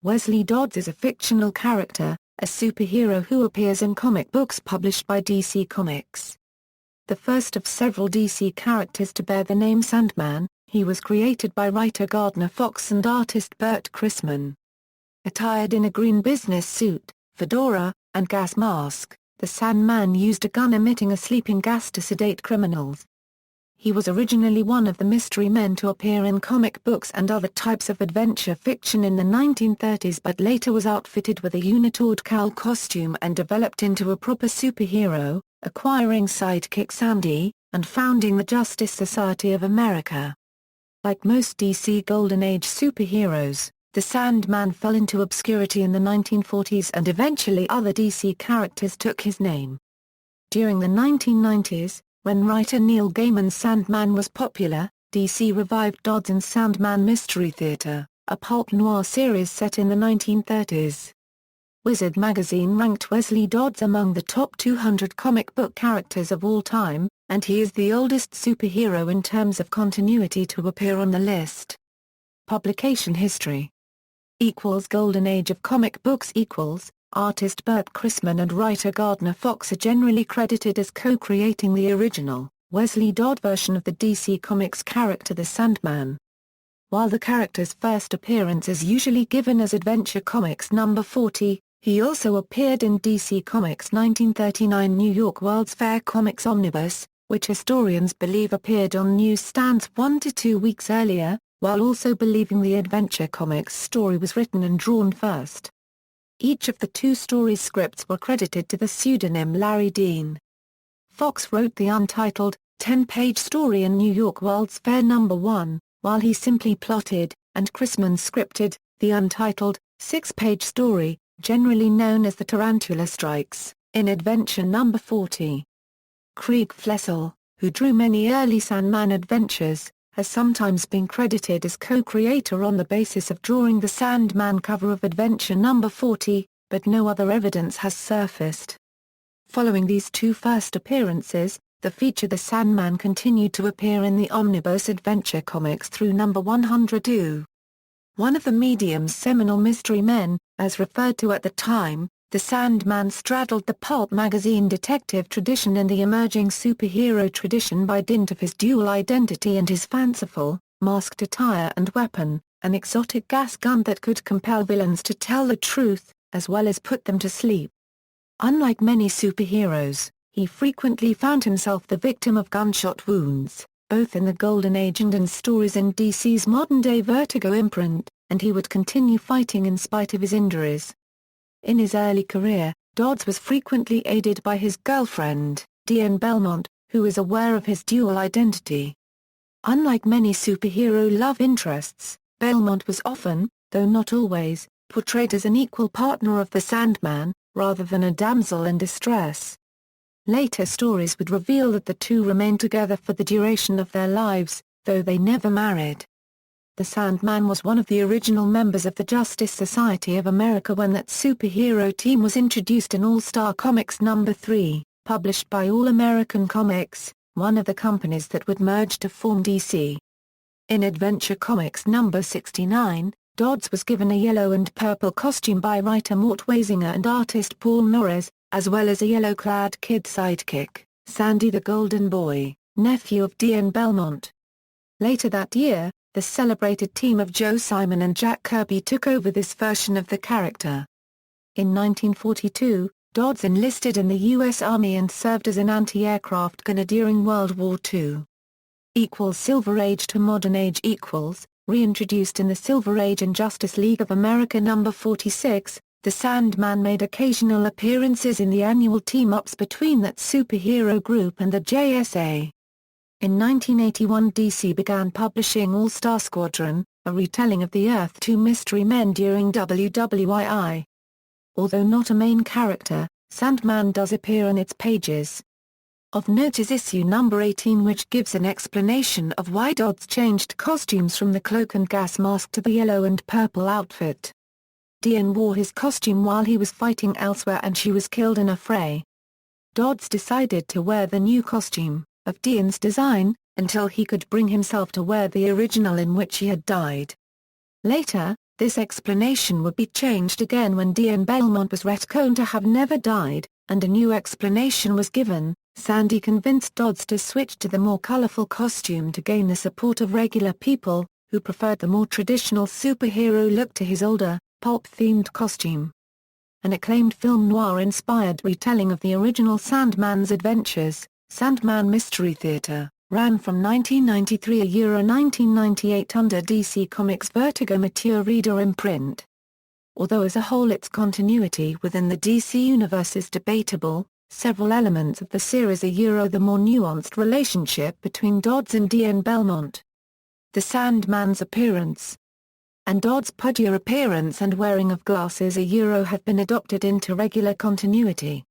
Wesley Dodds is a fictional character, a superhero who appears in comic books published by DC Comics. The first of several DC characters to bear the name Sandman, he was created by writer Gardner Fox and artist Bert Chrisman. Attired in a green business suit, fedora, and gas mask, the Sandman used a gun emitting a sleeping gas to sedate criminals. He was originally one of the mystery men to appear in comic books and other types of adventure fiction in the 1930s, but later was outfitted with a Unitard cowl costume and developed into a proper superhero, acquiring sidekick Sandy, and founding the Justice Society of America. Like most DC Golden Age superheroes, the Sandman fell into obscurity in the 1940s and eventually other DC characters took his name. During the 1990s, when writer Neil Gaiman's Sandman was popular, DC revived Dodds in Sandman Mystery Theater, a pulp noir series set in the 1930s. Wizard magazine ranked Wesley Dodds among the top 200 comic book characters of all time, and he is the oldest superhero in terms of continuity to appear on the list. Publication history Golden Age of comic books Artist Bert Chrisman and writer Gardner Fox are generally credited as co-creating the original, Wesley Dodd version of the DC Comics character the Sandman. While the character's first appearance is usually given as Adventure Comics number 40, he also appeared in DC Comics' 1939 New York World's Fair Comics Omnibus, which historians believe appeared on newsstands 1 to 2 weeks earlier, while also believing the Adventure Comics story was written and drawn first. Each of the two stories' scripts were credited to the pseudonym Larry Dean. Fox wrote the untitled, 10-page story in New York World's Fair No. 1, while he simply plotted, and Chrisman scripted, the untitled, 6-page story, generally known as The Tarantula Strikes, in Adventure No. 40. Craig Flessel, who drew many early Sandman adventures, has sometimes been credited as co-creator on the basis of drawing the Sandman cover of Adventure No. 40, but no other evidence has surfaced. Following these two first appearances, the feature The Sandman continued to appear in the Omnibus Adventure Comics through No. 102. One of the medium's seminal mystery men, as referred to at the time, the Sandman straddled the pulp magazine detective tradition and the emerging superhero tradition by dint of his dual identity and his fanciful, masked attire and weapon, an exotic gas gun that could compel villains to tell the truth, as well as put them to sleep. Unlike many superheroes, he frequently found himself the victim of gunshot wounds, both in the Golden Age and in stories in DC's modern-day Vertigo imprint, and he would continue fighting in spite of his injuries. In his early career, Dodds was frequently aided by his girlfriend, Diane Belmont, who is aware of his dual identity. Unlike many superhero love interests, Belmont was often, though not always, portrayed as an equal partner of the Sandman, rather than a damsel in distress. Later stories would reveal that the two remained together for the duration of their lives, though they never married. The Sandman was one of the original members of the Justice Society of America when that superhero team was introduced in All-Star Comics No. 3, published by All American Comics, one of the companies that would merge to form DC. In Adventure Comics No. 69, Dodds was given a yellow and purple costume by writer Mort Weisinger and artist Paul Norris, as well as a yellow-clad kid sidekick, Sandy the Golden Boy, nephew of Diane Belmont. Later that year, the celebrated team of Joe Simon and Jack Kirby took over this version of the character. In 1942, Dodds enlisted in the U.S. Army and served as an anti-aircraft gunner during World War II. Silver Age to Modern Age reintroduced in the Silver Age and Justice League of America No. 46, the Sandman made occasional appearances in the annual team-ups between that superhero group and the JSA. In 1981 DC began publishing All-Star Squadron, a retelling of the Earth 2 Mystery Men during WWII. Although not a main character, Sandman does appear in its pages. Of note is issue number 18, which gives an explanation of why Dodds changed costumes from the cloak and gas mask to the yellow and purple outfit. Diane wore his costume while he was fighting elsewhere and she was killed in a fray. Dodds decided to wear the new costume, of Diane's design, until he could bring himself to wear the original in which he had died. Later, This explanation would be changed again when Diane Belmont was retconned to have never died, and a new explanation was given. Sandy convinced Dodds to switch to the more colorful costume to gain the support of regular people, who preferred the more traditional superhero look to his older, pulp-themed costume. An acclaimed film noir-inspired retelling of the original Sandman's adventures, Sandman Mystery Theater, ran from 1993 to 1998 under DC Comics' Vertigo Mature Reader imprint. Although as a whole its continuity within the DC universe is debatable, several elements of the series are the more nuanced relationship between Dodds and Diane Belmont. The Sandman's appearance and Dodds' pudgier appearance and wearing of glasses have been adopted into regular continuity.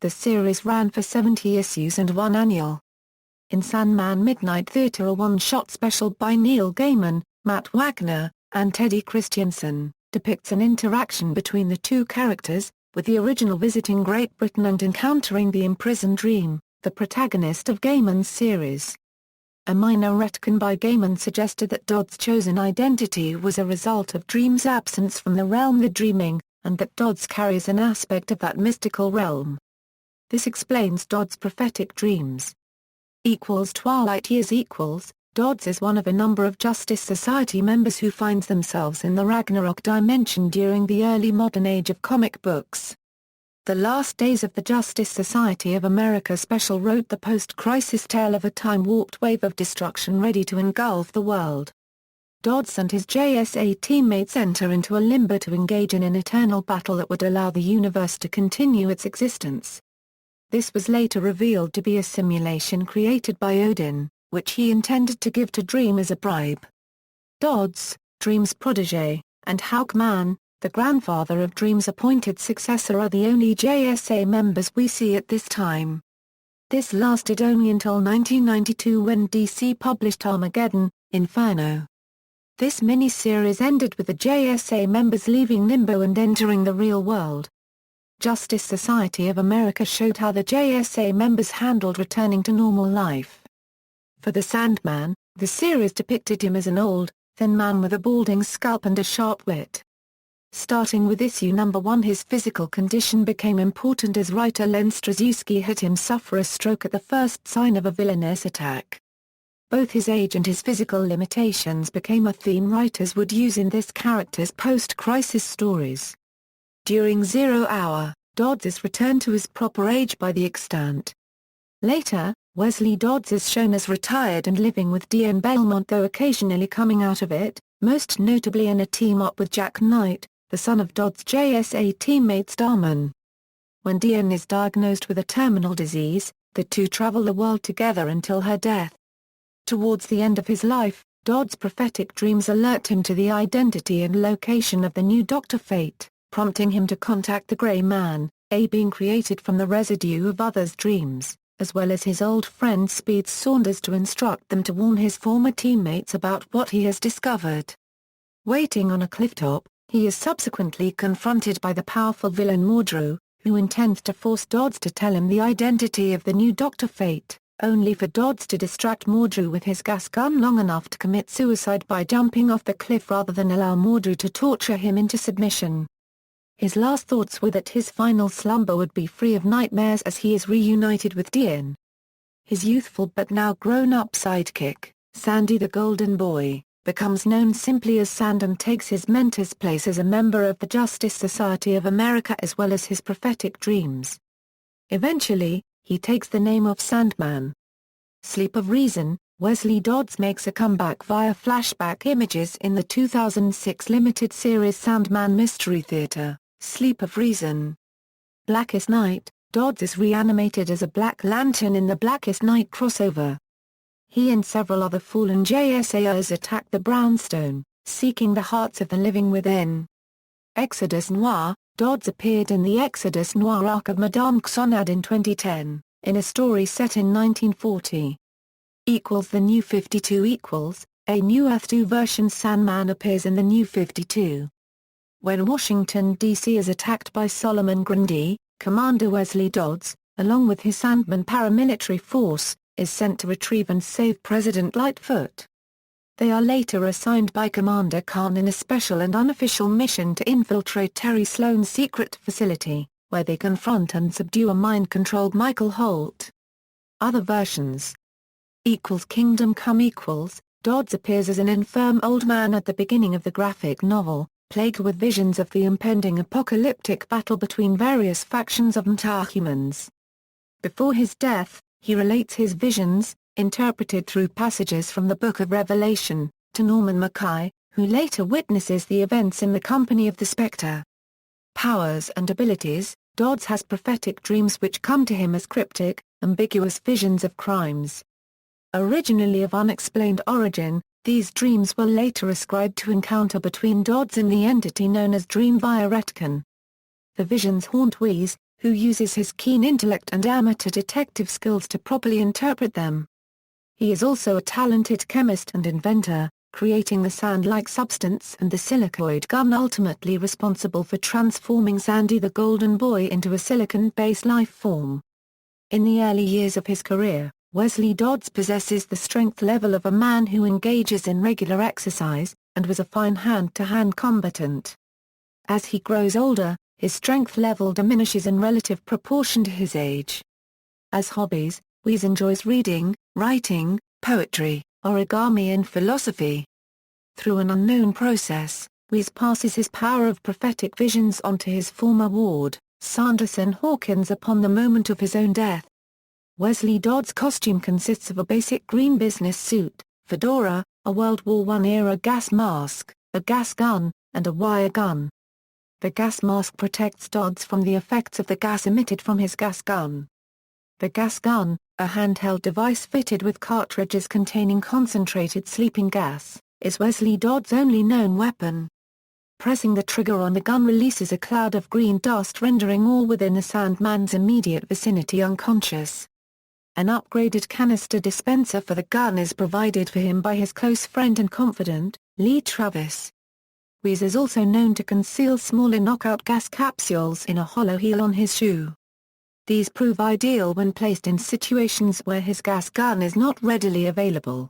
The series ran for 70 issues and one annual. In Sandman Midnight Theater, a one-shot special by Neil Gaiman, Matt Wagner, and Teddy Christiansen, depicts an interaction between the two characters, with the original visiting Great Britain and encountering the imprisoned Dream, the protagonist of Gaiman's series. A minor retcon by Gaiman suggested that Dodds' chosen identity was a result of Dream's absence from the realm the dreaming, and that Dodds carries an aspect of that mystical realm. This explains Dodds' prophetic dreams. Twilight Years Dodds is one of a number of Justice Society members who finds themselves in the Ragnarok dimension during the early modern age of comic books. The Last Days of the Justice Society of America special wrote the post-crisis tale of a time-warped wave of destruction ready to engulf the world. Dodds and his JSA teammates enter into a limbo to engage in an eternal battle that would allow the universe to continue its existence. This was later revealed to be a simulation created by Odin, which he intended to give to Dream as a bribe. Dodds, Dream's protégé, and Hawkman, the grandfather of Dream's appointed successor, are the only JSA members we see at this time. This lasted only until 1992 when DC published Armageddon, Inferno. This miniseries ended with the JSA members leaving Limbo and entering the real world. Justice Society of America showed how the JSA members handled returning to normal life. For the Sandman, the series depicted him as an old, thin man with a balding scalp and a sharp wit. Starting with issue number 1, his physical condition became important as writer Len Straczewski had him suffer a stroke at the first sign of a villainous attack. Both his age and his physical limitations became a theme writers would use in this character's post-crisis stories. During Zero Hour, Dodds is returned to his proper age by the Extant. Later, Wesley Dodds is shown as retired and living with Diane Belmont, though occasionally coming out of it, most notably in a team-up with Jack Knight, the son of Dodds' JSA teammate Starman. When Diane is diagnosed with a terminal disease, the two travel the world together until her death. Towards the end of his life, Dodds' prophetic dreams alert him to the identity and location of the new Dr. Fate, prompting him to contact the Grey Man, a being created from the residue of others' dreams, as well as his old friend Speed Saunders, to instruct them to warn his former teammates about what he has discovered. Waiting on a clifftop, he is subsequently confronted by the powerful villain Mordru, who intends to force Dodds to tell him the identity of the new Dr. Fate, only for Dodds to distract Mordru with his gas gun long enough to commit suicide by jumping off the cliff rather than allow Mordru to torture him into submission. His last thoughts were that his final slumber would be free of nightmares as he is reunited with Diane. His youthful but now grown-up sidekick, Sandy the Golden Boy, becomes known simply as Sand and takes his mentor's place as a member of the Justice Society of America as well as his prophetic dreams. Eventually, he takes the name of Sandman. Sleep of Reason, Wesley Dodds makes a comeback via flashback images in the 2006 limited series Sandman Mystery Theater, Sleep of Reason. Blackest Night, Dodds is reanimated as a Black Lantern in the Blackest Night crossover. He and several other fallen JSAers attack the Brownstone, seeking the hearts of the living within. Exodus Noir, Dodds appeared in the Exodus Noir arc of Madame Xanadu in 2010, in a story set in 1940. The New 52 A New Earth 2 version Sandman appears in the New 52. When Washington, D.C. is attacked by Solomon Grundy, Commander Wesley Dodds, along with his Sandman paramilitary force, is sent to retrieve and save President Lightfoot. They are later assigned by Commander Khan in a special and unofficial mission to infiltrate Terry Sloan's secret facility, where they confront and subdue a mind-controlled Michael Holt. Other versions. Kingdom Come Dodds appears as an infirm old man at the beginning of the graphic novel, plagued with visions of the impending apocalyptic battle between various factions of metahumans. Before his death, he relates his visions, interpreted through passages from the Book of Revelation, to Norman Mackay, who later witnesses the events in the company of the Spectre. Powers and abilities. Dodds has prophetic dreams which come to him as cryptic, ambiguous visions of crimes. Originally of unexplained origin, these dreams were later ascribed to encounter between Dodds and the entity known as Dream via Retcon. The visions haunt Whis, who uses his keen intellect and amateur detective skills to properly interpret them. He is also a talented chemist and inventor, creating the sand-like substance and the silicoid gun ultimately responsible for transforming Sandy the Golden Boy into a silicon-based life form. In the early years of his career, Wesley Dodds possesses the strength level of a man who engages in regular exercise, and was a fine hand-to-hand combatant. As he grows older, his strength level diminishes in relative proportion to his age. As hobbies, Whis enjoys reading, writing, poetry, origami and philosophy. Through an unknown process, Whis passes his power of prophetic visions onto his former ward, Sanderson Hawkins, upon the moment of his own death. Wesley Dodds' costume consists of a basic green business suit, fedora, a World War I-era gas mask, a gas gun, and a wire gun. The gas mask protects Dodds from the effects of the gas emitted from his gas gun. The gas gun, a handheld device fitted with cartridges containing concentrated sleeping gas, is Wesley Dodds' only known weapon. Pressing the trigger on the gun releases a cloud of green dust, rendering all within the Sandman's immediate vicinity unconscious. An upgraded canister dispenser for the gun is provided for him by his close friend and confidant, Lee Travis. Whis is also known to conceal smaller knockout gas capsules in a hollow heel on his shoe. These prove ideal when placed in situations where his gas gun is not readily available.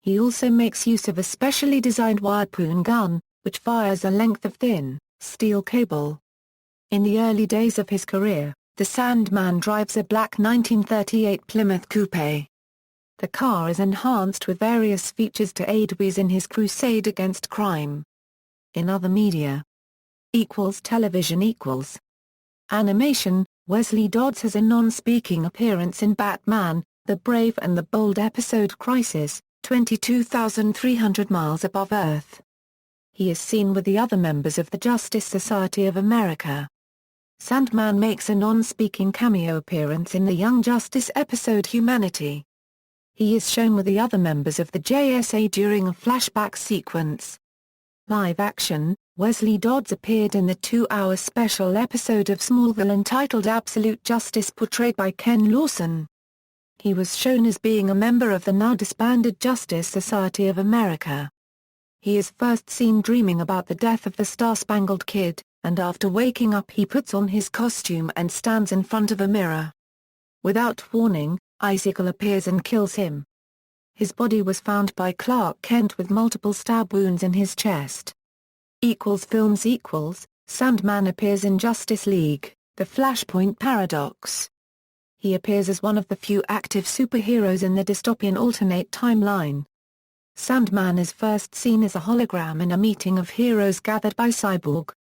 He also makes use of a specially designed wirepoon gun, which fires a length of thin, steel cable. In the early days of his career, the Sandman drives a black 1938 Plymouth Coupe. The car is enhanced with various features to aid Whis in his crusade against crime. In other media. Television. Animation. Wesley Dodds has a non-speaking appearance in Batman, The Brave and the Bold episode Crisis, 22,300 Miles Above Earth. He is seen with the other members of the Justice Society of America. Sandman makes a non-speaking cameo appearance in the Young Justice episode Humanity. He is shown with the other members of the JSA during a flashback sequence. Live action. Wesley Dodds appeared in the 2-hour special episode of Smallville entitled Absolute Justice, portrayed by Ken Lawson. He was shown as being a member of the now disbanded Justice Society of America. He is first seen dreaming about the death of the Star-Spangled Kid, and after waking up he puts on his costume and stands in front of a mirror. Without warning, Icicle appears and kills him. His body was found by Clark Kent with multiple stab wounds in his chest. Films. Sandman appears in Justice League, The Flashpoint Paradox. He appears as one of the few active superheroes in the dystopian alternate timeline. Sandman is first seen as a hologram in a meeting of heroes gathered by Cyborg.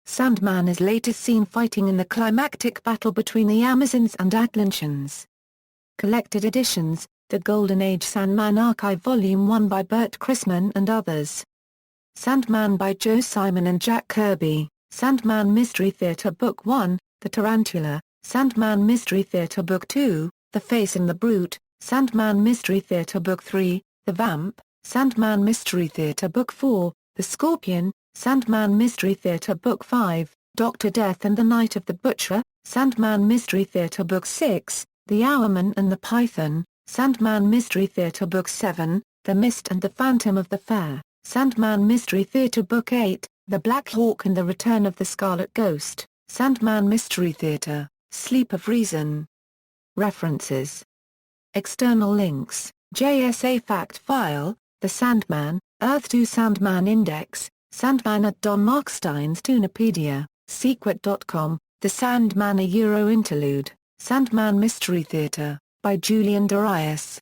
Sandman is later seen fighting in the climactic battle between the Amazons and Atlanteans. Collected editions, The Golden Age Sandman Archive Volume 1 by Bert Chrisman and others. Sandman by Joe Simon and Jack Kirby, Sandman Mystery Theater Book 1, The Tarantula, Sandman Mystery Theater Book 2, The Face and the Brute, Sandman Mystery Theater Book 3, The Vamp, Sandman Mystery Theater Book 4, The Scorpion, Sandman Mystery Theater Book 5, Dr. Death and the Night of the Butcher, Sandman Mystery Theater Book 6, The Hourman and the Python, Sandman Mystery Theater Book 7, The Mist and the Phantom of the Fair, Sandman Mystery Theater Book 8, The Black Hawk and the Return of the Scarlet Ghost, Sandman Mystery Theater, Sleep of Reason. References. External links, JSA Fact File, The Sandman, Earth 2 Sandman Index, Sandman at Don Markstein's Toonopedia, Secret.com, The Sandman a Euro Interlude, Sandman Mystery Theatre, by Julian Darius.